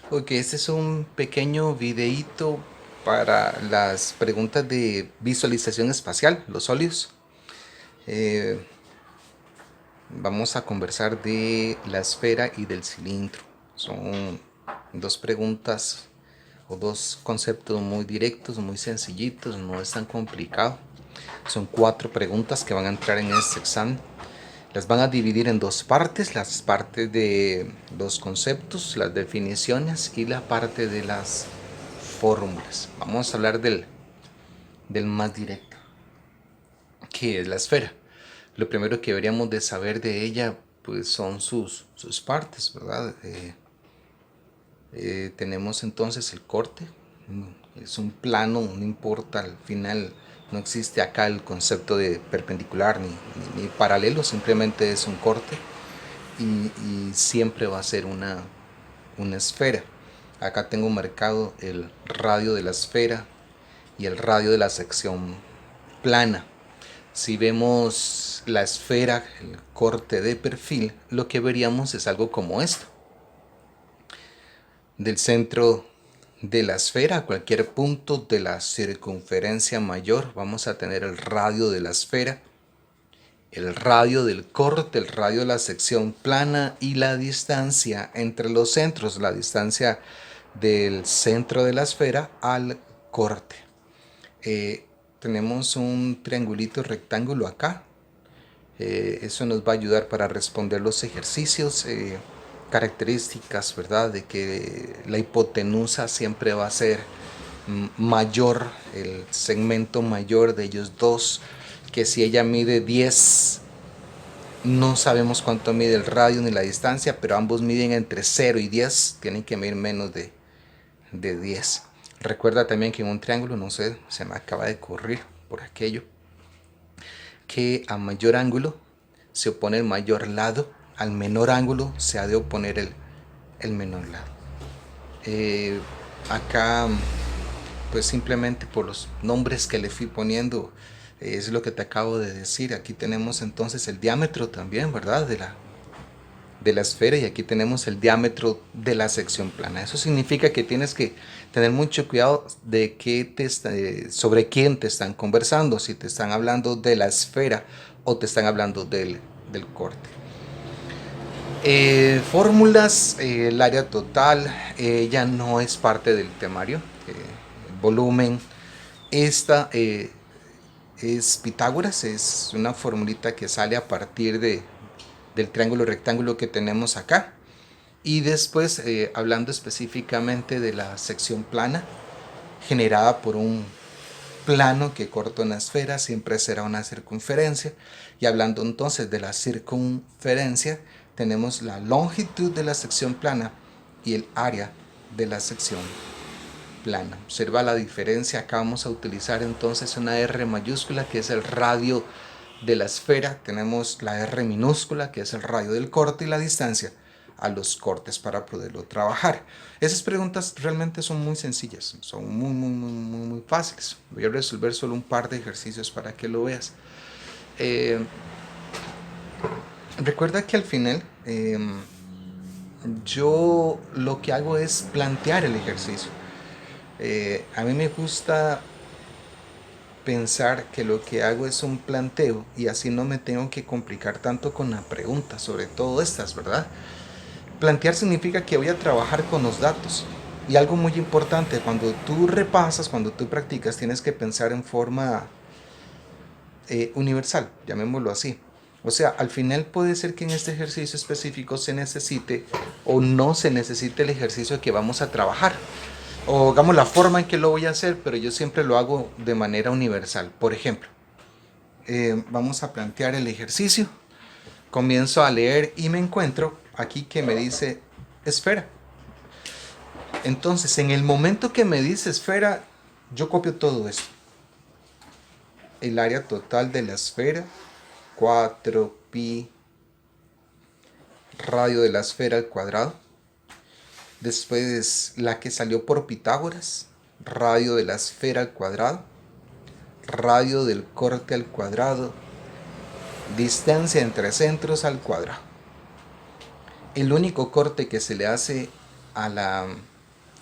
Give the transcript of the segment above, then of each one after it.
Ok, este es un pequeño videíto para las preguntas de visualización espacial, los sólidos. Eh, Vamos a conversar de la esfera y del cilindro. Son dos preguntas o dos conceptos muy directos, muy sencillitos, no es tan complicado. Son cuatro preguntas que van a entrar en este examen. Las van a dividir en dos partes, las partes de los conceptos, las definiciones y la parte de las fórmulas. Vamos a hablar del más directo, que es la esfera. Lo primero que deberíamos de saber de ella pues son sus partes, ¿verdad? Tenemos entonces el corte, es un plano, no importa, al final no existe acá el concepto de perpendicular ni paralelo, simplemente es un corte y siempre va a ser una esfera. Acá tengo marcado el radio de la esfera y el radio de la sección plana. Si vemos la esfera, el corte de perfil, lo que veríamos es algo como esto. Del centro de la esfera a cualquier punto de la circunferencia mayor vamos a tener el radio de la esfera, el radio del corte, el radio de la sección plana y la distancia entre los centros, la distancia del centro de la esfera al corte. Tenemos un triangulito rectángulo acá. Eso nos va a ayudar para responder los ejercicios. Características, ¿verdad? De que la hipotenusa siempre va a ser mayor, el segmento mayor de ellos dos, que si ella mide 10, no sabemos cuánto mide el radio ni la distancia, pero ambos miden entre 0 y 10, tienen que medir menos de 10. Recuerda también que en un triángulo, no sé, se me acaba de correr por aquello, que a mayor ángulo se opone el mayor lado, al menor ángulo se ha de oponer el menor lado. Acá, pues simplemente por los nombres que le fui poniendo, es lo que te acabo de decir. Aquí tenemos entonces el diámetro también, ¿verdad? De la esfera, y aquí tenemos el diámetro de la sección plana. Eso significa que tienes que tener mucho cuidado de sobre quién te están conversando, si te están hablando de la esfera o te están hablando del corte. Fórmulas, el área total ya no es parte del temario. El volumen, esta es Pitágoras, es una formulita que sale a partir del triángulo rectángulo que tenemos acá. Y después, hablando específicamente de la sección plana, generada por un plano que corta una esfera, siempre será una circunferencia. Y hablando entonces de la circunferencia, tenemos la longitud de la sección plana y el área de la sección plana. Observa la diferencia. Acá vamos a utilizar entonces una R mayúscula, que es el radio de la esfera. Tenemos la R minúscula, que es el radio del corte, y la distancia a los cortes para poderlo trabajar. Esas preguntas realmente son muy sencillas, son muy fáciles. Voy a resolver solo un par de ejercicios para que lo veas. Eh, Recuerda que al final yo lo que hago es plantear el ejercicio. A mí me gusta pensar que lo que hago es un planteo y así no me tengo que complicar tanto con la pregunta, sobre todo estas, ¿verdad? Plantear significa que voy a trabajar con los datos. Y algo muy importante, cuando tú repasas, cuando tú practicas, tienes que pensar en forma universal, llamémoslo así. O sea, al final puede ser que en este ejercicio específico se necesite o no se necesite el ejercicio que vamos a trabajar. O digamos la forma en que lo voy a hacer, pero yo siempre lo hago de manera universal. Por ejemplo, vamos a plantear el ejercicio. Comienzo a leer y me encuentro aquí que me dice esfera. Entonces, en el momento que me dice esfera, yo copio todo esto. El área total de la esfera, 4pi radio de la esfera al cuadrado. Después la que salió por Pitágoras, radio de la esfera al cuadrado, radio del corte al cuadrado, distancia entre centros al cuadrado. El único corte que se le hace a la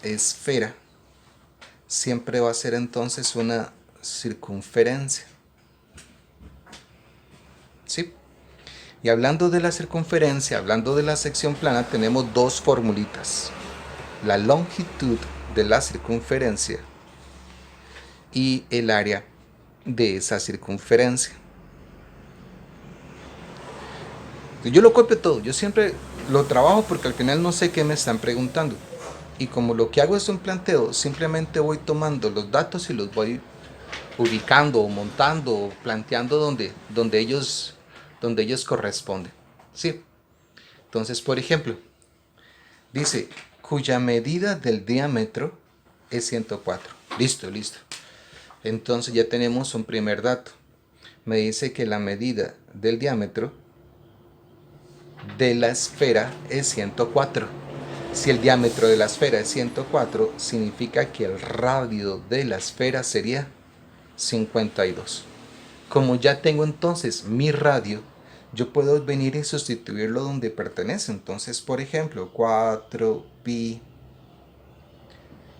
esfera siempre va a ser entonces una circunferencia. ¿Sí? Y hablando de la circunferencia, hablando de la sección plana, tenemos dos formulitas. La longitud de la circunferencia y el área de esa circunferencia. Yo lo copio todo, yo siempre lo trabajo porque al final no sé qué me están preguntando. Y como lo que hago es un planteo, simplemente voy tomando los datos y los voy ubicando o montando o planteando donde ellos corresponden. ¿Sí? Entonces, por ejemplo, dice, cuya medida del diámetro es 104. Listo. Entonces ya tenemos un primer dato. Me dice que la medida del diámetro de la esfera es 104. Si el diámetro de la esfera es 104, significa que el radio de la esfera sería 52. Como ya tengo entonces mi radio, yo puedo venir y sustituirlo donde pertenece. Entonces, por ejemplo, 4pi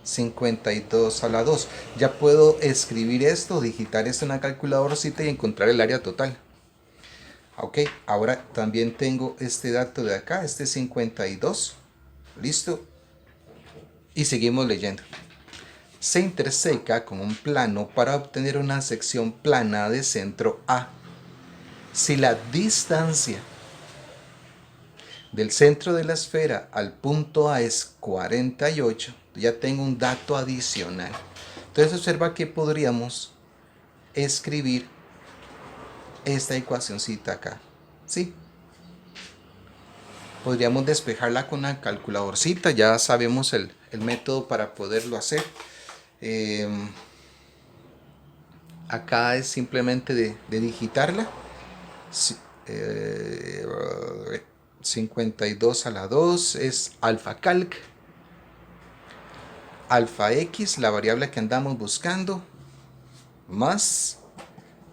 52 a la 2. Ya puedo escribir esto, digitar esto en una calculadorcita y encontrar el área total. Ok, ahora también tengo este dato de acá, este 52. Listo. Y seguimos leyendo. Se interseca con un plano para obtener una sección plana de centro A. Si la distancia del centro de la esfera al punto A es 48, ya tengo un dato adicional. Entonces observa que podríamos escribir esta ecuacióncita acá. ¿Sí? Podríamos despejarla con una calculadorcita, ya sabemos el método para poderlo hacer. Acá es simplemente de digitarla. 52 a la 2 es alfa calc. Alfa x, la variable que andamos buscando, más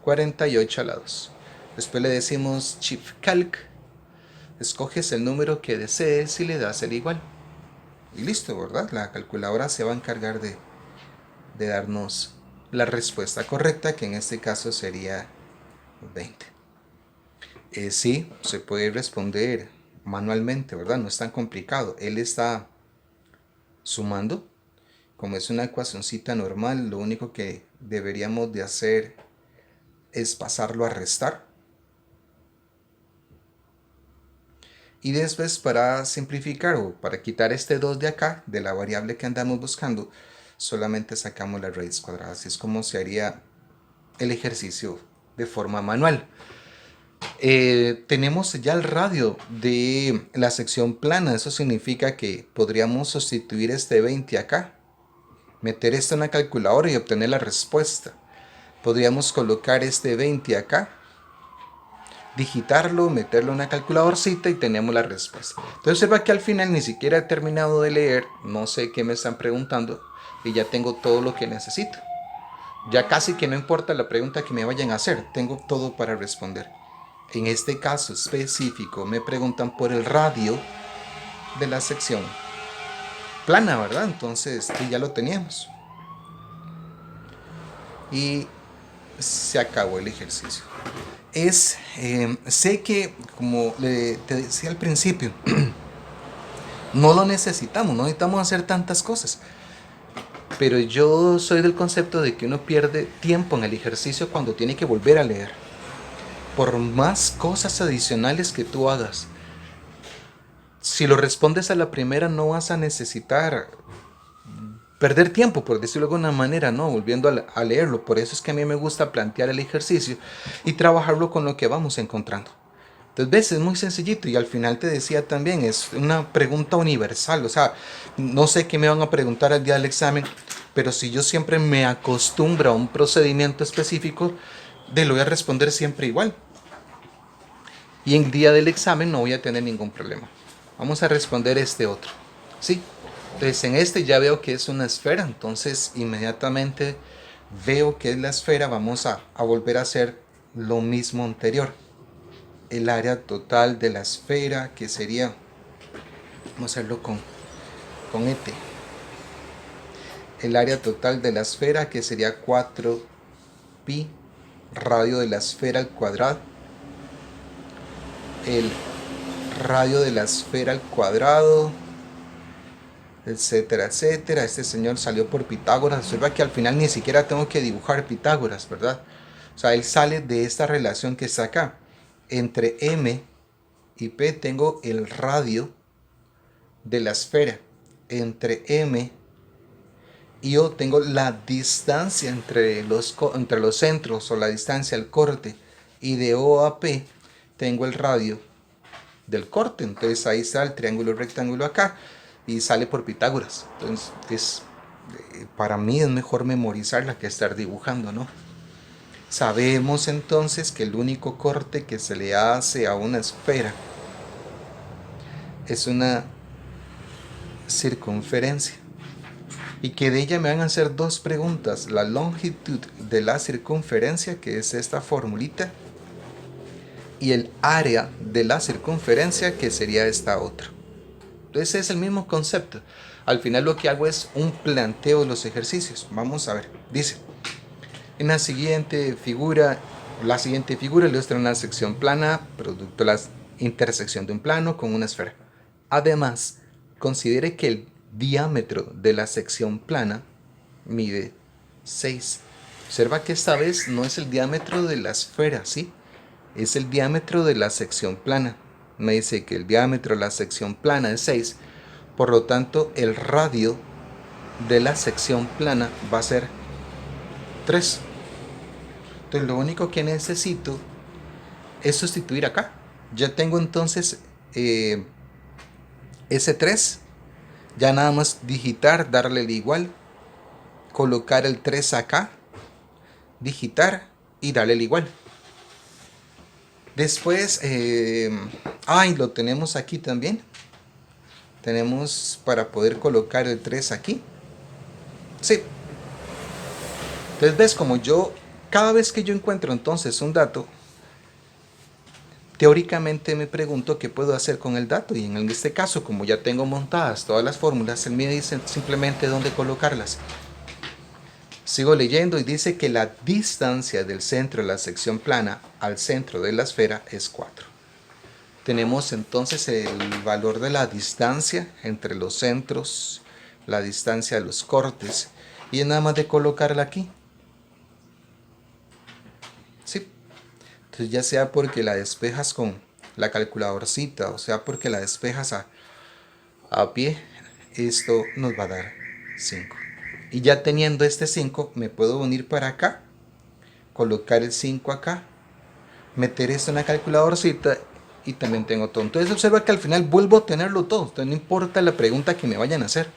48 a la 2. Después le decimos shift calc. Escoges el número que desees y le das el igual. Y listo, ¿verdad? La calculadora se va a encargar de darnos la respuesta correcta, que en este caso sería 20. Sí, se puede responder manualmente, ¿verdad? No es tan complicado. Él está sumando. Como es una ecuacióncita normal, lo único que deberíamos de hacer es pasarlo a restar. Y después, para simplificar o para quitar este 2 de acá, de la variable que andamos buscando, solamente sacamos la raíz cuadrada. Así es como se haría el ejercicio de forma manual. Tenemos ya el radio de la sección plana. Eso significa que podríamos sustituir este 20 acá, meter esto en la calculadora y obtener la respuesta. Podríamos colocar este 20 acá, digitarlo, meterlo en una calculadorcita y tenemos la respuesta. Entonces observa que al final ni siquiera he terminado de leer, no sé qué me están preguntando y ya tengo todo lo que necesito. Ya casi que no importa la pregunta que me vayan a hacer, tengo todo para responder. En este caso específico me preguntan por el radio de la sección plana, ¿verdad? Entonces ya lo teníamos. Y se acabó el ejercicio. Sé que, como te decía al principio, no lo necesitamos, no necesitamos hacer tantas cosas. Pero yo soy del concepto de que uno pierde tiempo en el ejercicio cuando tiene que volver a leer. Por más cosas adicionales que tú hagas, si lo respondes a la primera no vas a necesitar perder tiempo, por decirlo de alguna manera, ¿no? Volviendo a leerlo. Por eso es que a mí me gusta plantear el ejercicio y trabajarlo con lo que vamos encontrando. Entonces, ves, es muy sencillito y al final te decía también, es una pregunta universal. O sea, no sé qué me van a preguntar al día del examen, pero si yo siempre me acostumbro a un procedimiento específico, lo voy a responder siempre igual. Y en el día del examen no voy a tener ningún problema. Vamos a responder este otro. ¿Sí? Entonces en este ya veo que es una esfera, entonces inmediatamente veo que es la esfera, vamos a volver a hacer lo mismo anterior. El área total de la esfera, que sería, vamos a hacerlo con ET. el área total de la esfera, que sería 4 pi radio de la esfera al cuadrado. El radio de la esfera al cuadrado, etcétera, etcétera. Este señor salió por Pitágoras. Observa que al final ni siquiera tengo que dibujar Pitágoras, ¿verdad? O sea, él sale de esta relación que está acá. Entre M y P tengo el radio de la esfera. Entre M y O tengo la distancia entre los centros, o la distancia al corte. Y de O a P tengo el radio del corte. Entonces ahí está el triángulo rectángulo acá y sale por Pitágoras. Entonces para mí es mejor memorizarla que estar dibujando, ¿no? Sabemos entonces que el único corte que se le hace a una esfera es una circunferencia, y que de ella me van a hacer dos preguntas: la longitud de la circunferencia, que es esta formulita, y el área de la circunferencia, que sería esta otra. Entonces es el mismo concepto. Al final lo que hago es un planteo de los ejercicios. Vamos a ver. Dice, en la siguiente figura ilustra una sección plana, producto de la intersección de un plano con una esfera. Además, considere que el diámetro de la sección plana mide 6. Observa que esta vez no es el diámetro de la esfera, ¿sí? Es el diámetro de la sección plana. Me dice que el diámetro de la sección plana es 6. Por lo tanto, el radio de la sección plana va a ser 3. Entonces, lo único que necesito es sustituir acá. Ya tengo entonces ese 3. Ya nada más digitar, darle el igual, colocar el 3 acá, digitar y darle el igual. Después, lo tenemos aquí también. Tenemos para poder colocar el 3 aquí. Sí. Entonces ves como cada vez que yo encuentro entonces un dato, teóricamente me pregunto qué puedo hacer con el dato, y en este caso, como ya tengo montadas todas las fórmulas, él me dice simplemente dónde colocarlas. Sigo leyendo y dice que la distancia del centro de la sección plana al centro de la esfera es 4. Tenemos entonces el valor de la distancia entre los centros, la distancia de los cortes, y es nada más de colocarla aquí. Sí. Entonces, ya sea porque la despejas con la calculadorcita, o sea porque la despejas a pie, esto nos va a dar 5. Y ya teniendo este 5, me puedo venir para acá, colocar el 5 acá, meter esto en la calculadorcita y también tengo todo. Entonces observa que al final vuelvo a tenerlo todo. Entonces no importa la pregunta que me vayan a hacer.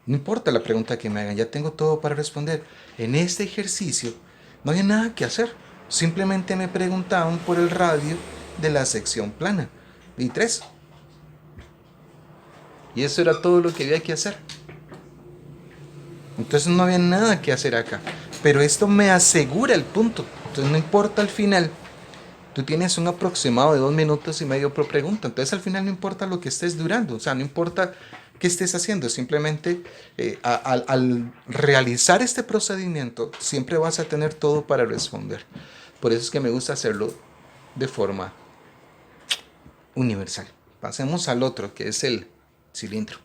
No importa la pregunta que me hagan, ya tengo todo para responder. En este ejercicio no había nada que hacer. Simplemente me preguntaban por el radio de la sección plana. Y 3. Y eso era todo lo que había que hacer. Entonces no había nada que hacer acá. Pero esto me asegura el punto. Entonces no importa al final. Tú tienes un aproximado de 2 minutos y medio por pregunta. Entonces al final no importa lo que estés durando. O sea, no importa qué estés haciendo. Simplemente al realizar este procedimiento siempre vas a tener todo para responder. Por eso es que me gusta hacerlo de forma universal. Pasemos al otro, que es el cilindro.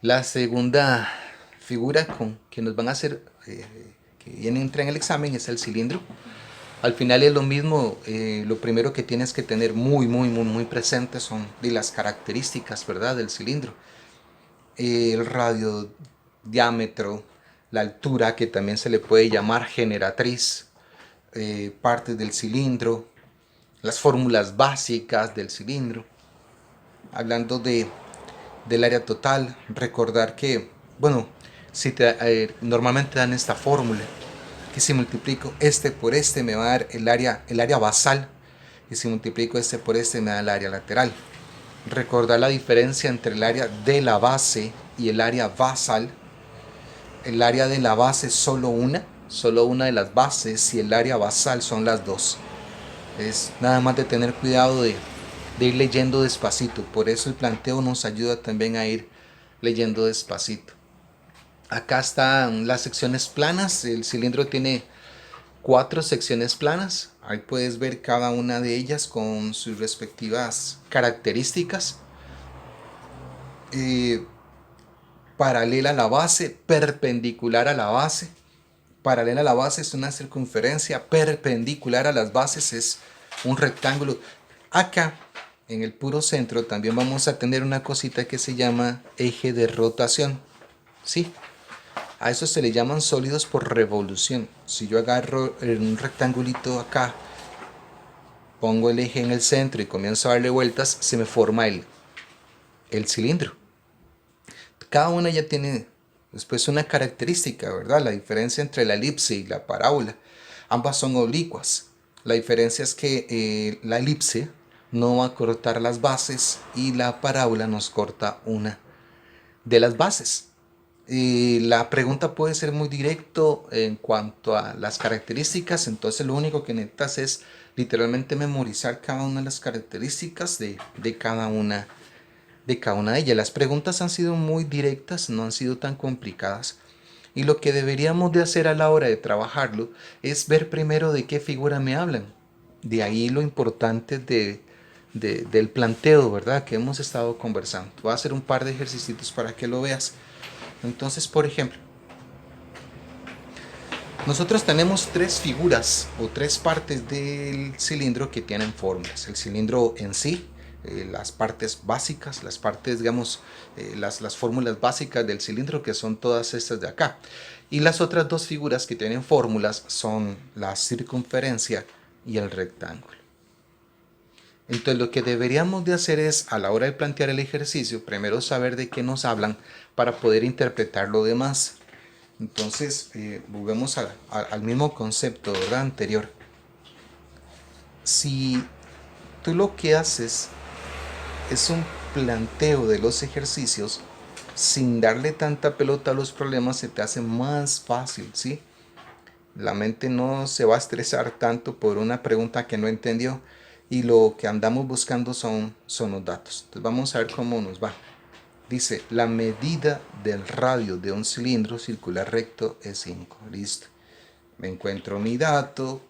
La segunda figura que nos van a hacer, que entra en el examen, es el cilindro. Al final es lo mismo. Lo primero que tienes que tener muy presente son las características, ¿verdad?, del cilindro. El radio, diámetro, la altura, que también se le puede llamar generatriz, partes del cilindro, las fórmulas básicas del cilindro. Hablando del área total, recordar que, normalmente dan esta fórmula, que si multiplico este por este me va a dar el área basal, y si multiplico este por este me da el área lateral. Recordar la diferencia entre el área de la base y el área basal. El área de la base es solo una de las bases, y el área basal son las dos. Es nada más de tener cuidado de ir leyendo despacito. Por eso el planteo nos ayuda también a ir leyendo despacito. Acá están las secciones planas. El cilindro tiene 4 secciones planas. Ahí puedes ver cada una de ellas con sus respectivas características. Paralela a la base, perpendicular a la base. Paralela a la base es una circunferencia, perpendicular a las bases es un rectángulo. Acá, en el puro centro, también vamos a tener una cosita que se llama eje de rotación. ¿Sí? A eso se le llaman sólidos por revolución. Si yo agarro un rectangulito acá, pongo el eje en el centro y comienzo a darle vueltas, se me forma el cilindro. Cada una ya tiene después una característica, ¿verdad? La diferencia entre la elipse y la parábola. Ambas son oblicuas. La diferencia es que la elipse no va a cortar las bases y la parábola nos corta una de las bases. La pregunta puede ser muy directo en cuanto a las características, entonces lo único que necesitas es literalmente memorizar cada una de las características de cada una de ellas. Las preguntas han sido muy directas, no han sido tan complicadas. Y lo que deberíamos de hacer a la hora de trabajarlo es ver primero de qué figura me hablan. De ahí lo importante del planteo, ¿verdad? Que hemos estado conversando. Voy a hacer un par de ejercicios para que lo veas. Entonces, por ejemplo, nosotros tenemos 3 figuras o 3 partes del cilindro que tienen fórmulas. El cilindro en sí, las partes básicas, las partes, digamos, las fórmulas básicas del cilindro, que son todas estas de acá. Y las otras 2 figuras que tienen fórmulas son la circunferencia y el rectángulo. Entonces lo que deberíamos de hacer es, a la hora de plantear el ejercicio, primero saber de qué nos hablan para poder interpretar lo demás. Entonces, volvemos al mismo concepto, ¿verdad? Anterior. Si tú lo que haces es un planteo de los ejercicios sin darle tanta pelota a los problemas, se te hace más fácil, ¿sí? La mente no se va a estresar tanto por una pregunta que no entendió y lo que andamos buscando son los datos. Entonces vamos a ver cómo nos va. Dice, la medida del radio de un cilindro circular recto es 5. Listo. Me encuentro mi dato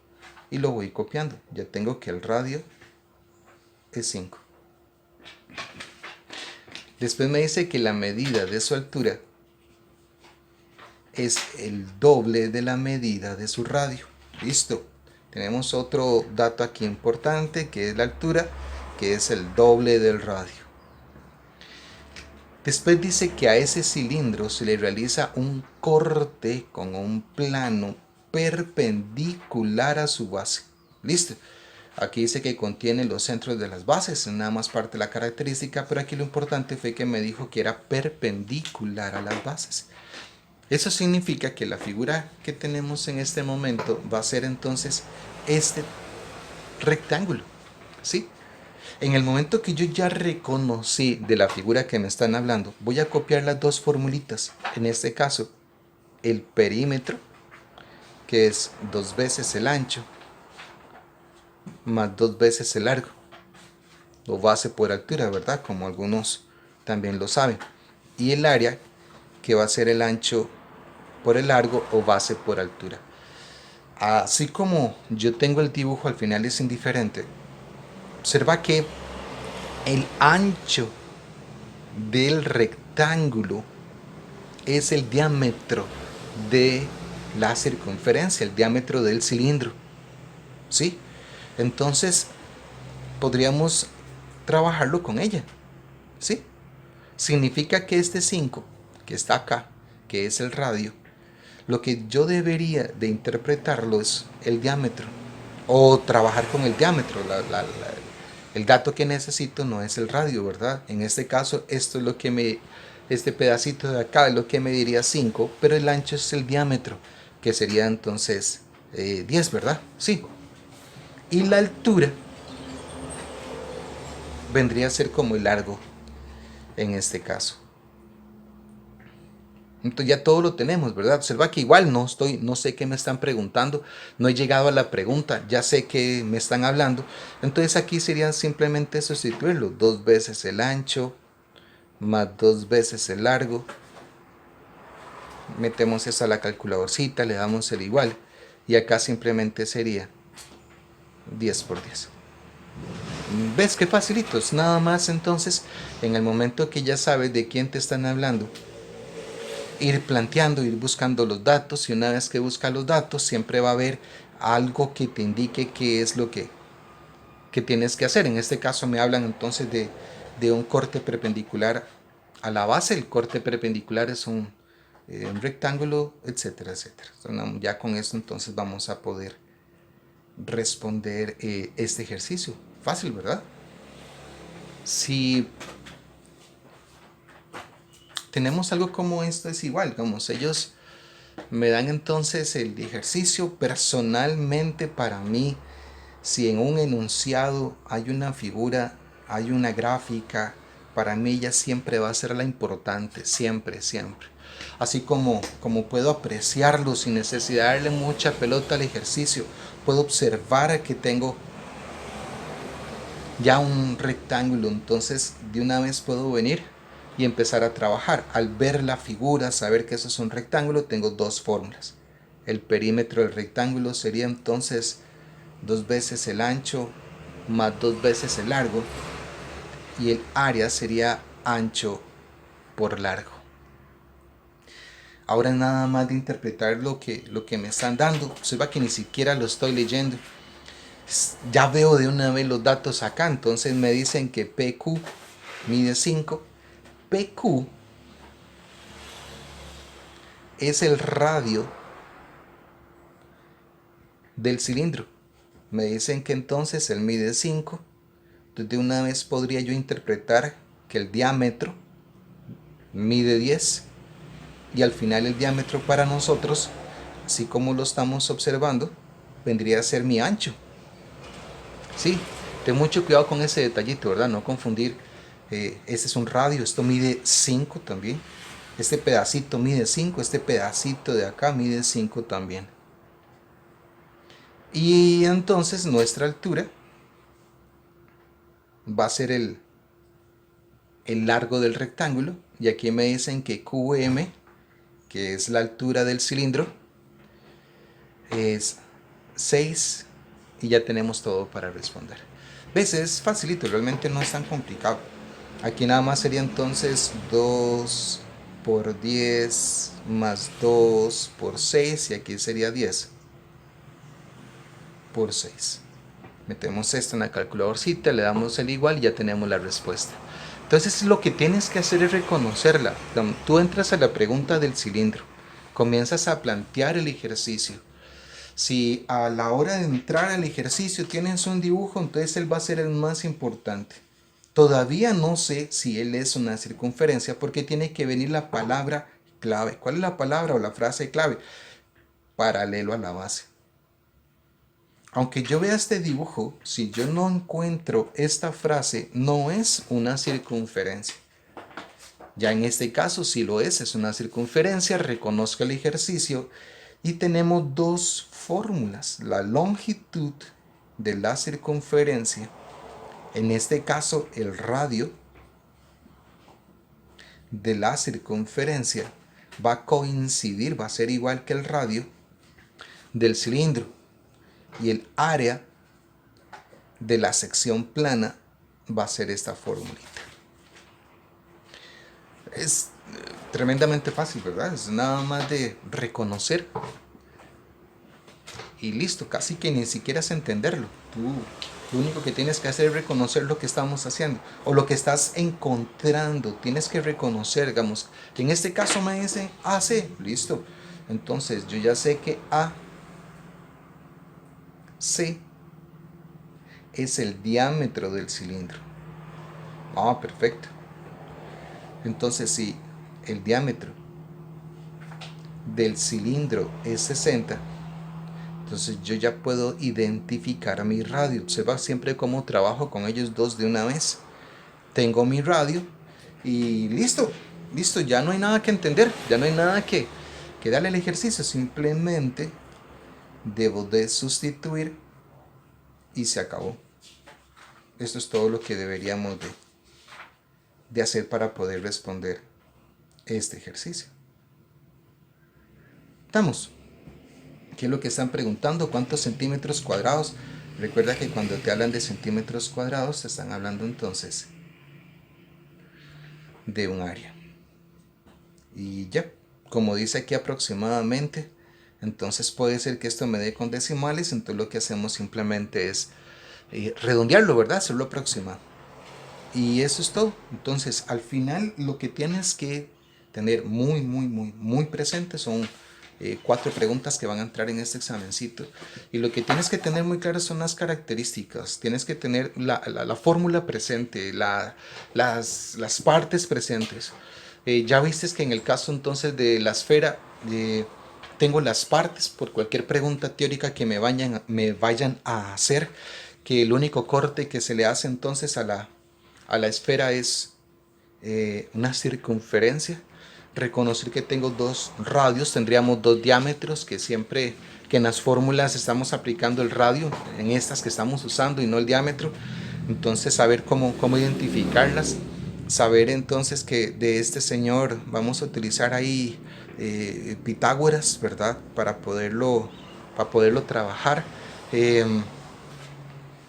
y lo voy copiando. Ya tengo que el radio es 5. Después me dice que la medida de su altura es el doble de la medida de su radio. Listo. Tenemos otro dato aquí importante, que es la altura, que es el doble del radio. Después dice que a ese cilindro se le realiza un corte con un plano perpendicular a su base. Listo. Aquí dice que contiene los centros de las bases, nada más parte de la característica, pero aquí lo importante fue que me dijo que era perpendicular a las bases. Eso significa que la figura que tenemos en este momento va a ser entonces este rectángulo, ¿sí? En el momento que yo ya reconocí de la figura que me están hablando, voy a copiar las 2 formulitas. En este caso, el perímetro, que es 2 veces el ancho, más 2 veces el largo, o base por altura, ¿verdad? Como algunos también lo saben. Y el área, que va a ser el ancho por el largo o base por altura. Así como yo tengo el dibujo, al final es indiferente. Observa que el ancho del rectángulo es el diámetro de la circunferencia, el diámetro del cilindro. ¿Sí? Entonces podríamos trabajarlo con ella. ¿Sí? Significa que este 5 que está acá, que es el radio, lo que yo debería de interpretarlo es el diámetro o trabajar con el diámetro. El dato que necesito no es el radio, ¿verdad? En este caso, esto es lo que este pedacito de acá es lo que me diría 5, pero el ancho es el diámetro, que sería entonces 10, ¿verdad? Sí. Y la altura vendría a ser como el largo en este caso. Entonces ya todo lo tenemos, ¿verdad? Observa que igual no sé qué me están preguntando, no he llegado a la pregunta, ya sé que me están hablando. Entonces aquí sería simplemente sustituirlo, 2 veces el ancho más 2 veces el largo. Metemos eso a la calculadorcita, le damos el igual y acá simplemente sería 10 por 10. ¿Ves qué facilito? Es nada más entonces, en el momento que ya sabes de quién te están hablando, ir planteando, ir buscando los datos, y una vez que buscas los datos siempre va a haber algo que te indique qué es lo que tienes que hacer. En este caso me hablan entonces de un corte perpendicular a la base. El corte perpendicular es un rectángulo, etcétera, etcétera. Entonces, ya con esto entonces vamos a poder responder este ejercicio. Fácil, ¿verdad? Si tenemos algo como esto, es igual, vamos, ellos me dan entonces el ejercicio. Personalmente, para mí, si en un enunciado hay una figura, hay una gráfica, para mí ella siempre va a ser la importante, siempre, siempre. Así como puedo apreciarlo sin necesidad de darle mucha pelota al ejercicio, puedo observar que tengo ya un rectángulo, entonces de una vez puedo venir y empezar a trabajar. Al ver la figura, saber que eso es un rectángulo, tengo dos fórmulas. El perímetro del rectángulo sería entonces 2 veces el ancho más 2 veces el largo, y el área sería ancho por largo. Ahora nada más de interpretar lo que me están dando. Observa que ni siquiera lo estoy leyendo. Ya veo de una vez los datos acá. Entonces me dicen que PQ mide 5. PQ es el radio del cilindro. Me dicen que entonces él mide 5. Entonces de una vez podría yo interpretar que el diámetro mide 10. Y al final el diámetro para nosotros, así como lo estamos observando, vendría a ser mi ancho. Sí, ten mucho cuidado con ese detallito, ¿verdad? No confundir. Este es un radio, esto mide 5 también. Este pedacito mide 5, este pedacito de acá mide 5 también. Y entonces nuestra altura va a ser el largo del rectángulo. Y aquí me dicen que QM, que es la altura del cilindro, es 6, y ya tenemos todo para responder. ¿Ves? Es facilito, realmente no es tan complicado. Aquí nada más sería entonces 2 por 10 más 2 por 6, y aquí sería 10 por 6. Metemos esto en la calculadorcita, le damos el igual y ya tenemos la respuesta. Entonces lo que tienes que hacer es reconocerla. Tú entras a la pregunta del cilindro, comienzas a plantear el ejercicio. Si a la hora de entrar al ejercicio tienes un dibujo, entonces él va a ser el más importante. Todavía no sé si él es una circunferencia porque tiene que venir la palabra clave. ¿Cuál es la palabra o la frase clave? Paralelo a la base. Aunque yo vea este dibujo, si yo no encuentro esta frase, no es una circunferencia. Ya en este caso sí lo es una circunferencia. Reconozco el ejercicio y tenemos dos fórmulas. La longitud de la circunferencia, en este caso el radio de la circunferencia va a coincidir, va a ser igual que el radio del cilindro, y el área de la sección plana va a ser esta formulita. Es tremendamente fácil, ¿verdad? Es nada más de reconocer y listo, casi que ni siquiera es entenderlo. Tú lo único que tienes que hacer es reconocer lo que estamos haciendo o lo que estás encontrando. Tienes que reconocer, digamos, en este caso me dicen AC, listo. Entonces yo ya sé que AC es el diámetro del cilindro. Ah, perfecto. Entonces si el diámetro del cilindro es 60, entonces yo ya puedo identificar mi radio. Observa siempre cómo trabajo con ellos dos de una vez. Tengo mi radio y listo. Listo, ya no hay nada que entender, ya no hay nada que darle al ejercicio, simplemente debo de sustituir y se acabó. Esto es todo lo que deberíamos de hacer para poder responder este ejercicio. Estamos. ¿Qué es lo que están preguntando? ¿Cuántos centímetros cuadrados? Recuerda que cuando te hablan de centímetros cuadrados te están hablando entonces de un área. Y ya, como dice aquí aproximadamente, entonces puede ser que esto me dé con decimales, entonces lo que hacemos simplemente es redondearlo, ¿verdad? Hacerlo aproximado. Y eso es todo. Entonces, al final lo que tienes que tener muy presente son 4 preguntas que van a entrar en este examencito. Y lo que tienes que tener muy claro son las características. Tienes que tener la fórmula presente, las partes presentes. Ya viste que en el caso entonces de la esfera, tengo las partes por cualquier pregunta teórica que me vayan a hacer, que el único corte que se le hace entonces a la esfera es una circunferencia. Reconocer que tengo 2 radios, tendríamos 2 diámetros, que siempre que en las fórmulas estamos aplicando el radio, en estas que estamos usando y no el diámetro. Entonces saber cómo identificarlas, saber entonces que de este señor vamos a utilizar ahí Pitágoras, ¿verdad? Para poderlo trabajar.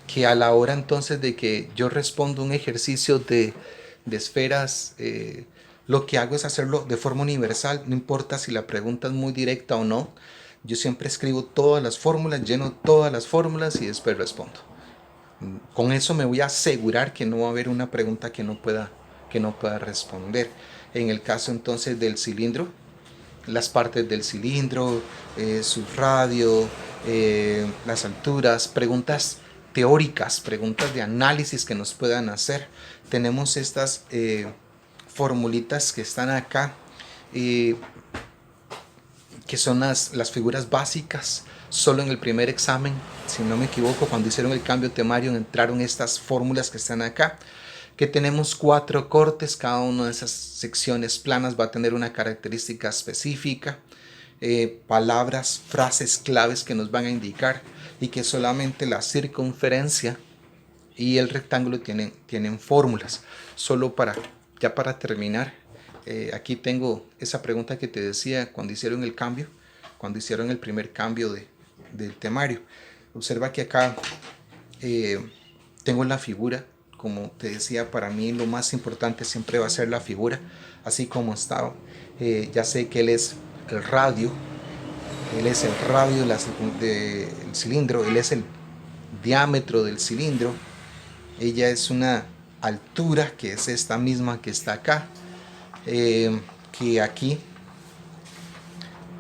Que a la hora entonces de que yo respondo un ejercicio de esferas, lo que hago es hacerlo de forma universal, no importa si la pregunta es muy directa o no. Yo siempre escribo todas las fórmulas, lleno todas las fórmulas y después respondo. Con eso me voy a asegurar que no va a haber una pregunta que no pueda responder. En el caso entonces del cilindro, las partes del cilindro, su radio, las alturas, preguntas teóricas, preguntas de análisis que nos puedan hacer. Tenemos estas formulitas que están acá, que son las figuras básicas. Solo en el primer examen, si no me equivoco, cuando hicieron el cambio temario, entraron estas fórmulas que están acá, que tenemos 4 cortes, cada una de esas secciones planas va a tener una característica específica, palabras, frases claves que nos van a indicar, y que solamente la circunferencia y el rectángulo tienen fórmulas. Solo para terminar, aquí tengo esa pregunta que te decía cuando hicieron el cambio, cuando hicieron el primer cambio del temario. Observa que acá tengo la figura. Como te decía, para mí lo más importante siempre va a ser la figura, así como estaba. Ya sé que él es el radio del cilindro, él es el diámetro del cilindro, ella es una altura que es esta misma que está acá, que aquí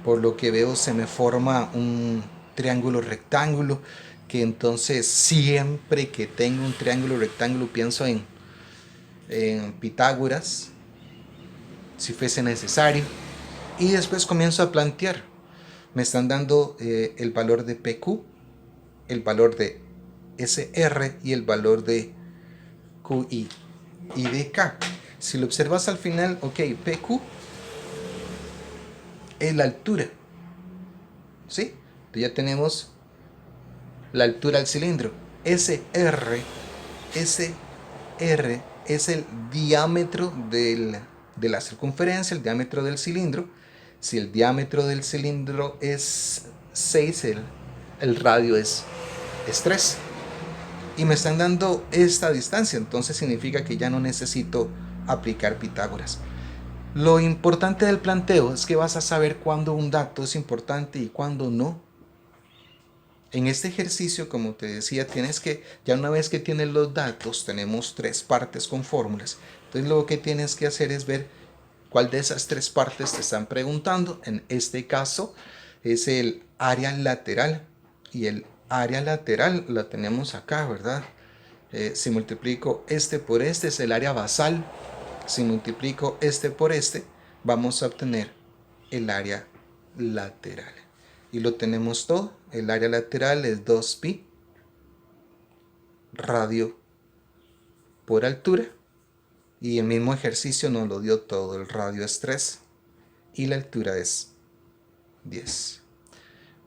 por lo que veo se me forma un triángulo rectángulo, que entonces siempre que tengo un triángulo rectángulo pienso en Pitágoras, si fuese necesario, y después comienzo a plantear. Me están dando el valor de PQ, el valor de SR y el valor de QI y de K. Si lo observas al final, ok, PQ es la altura, ¿sí? Entonces ya tenemos la altura del cilindro. SR es el diámetro de la circunferencia, el diámetro del cilindro. Si el diámetro del cilindro es 6, el radio es 3. Y me están dando esta distancia, entonces significa que ya no necesito aplicar Pitágoras. Lo importante del planteo es que vas a saber cuándo un dato es importante y cuándo no. En este ejercicio, como te decía, tienes que, ya una vez que tienes los datos, tenemos 3 partes con fórmulas. Entonces lo que tienes que hacer es ver cuál de esas 3 partes te están preguntando. En este caso es el área lateral, y el área lateral la tenemos acá, ¿verdad? Si multiplico este por este es el área basal. Si multiplico este por este, vamos a obtener el área lateral. Y lo tenemos todo. El área lateral es 2pi radio por altura. Y el mismo ejercicio nos lo dio todo. El radio es 3 y la altura es 10.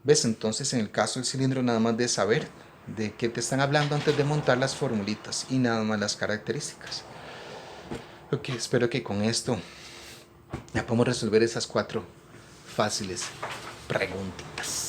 ¿Ves? Entonces, en el caso del cilindro, nada más de saber de qué te están hablando antes de montar las formulitas y nada más las características. Ok, espero que con esto ya podemos resolver esas 4 fáciles preguntitas.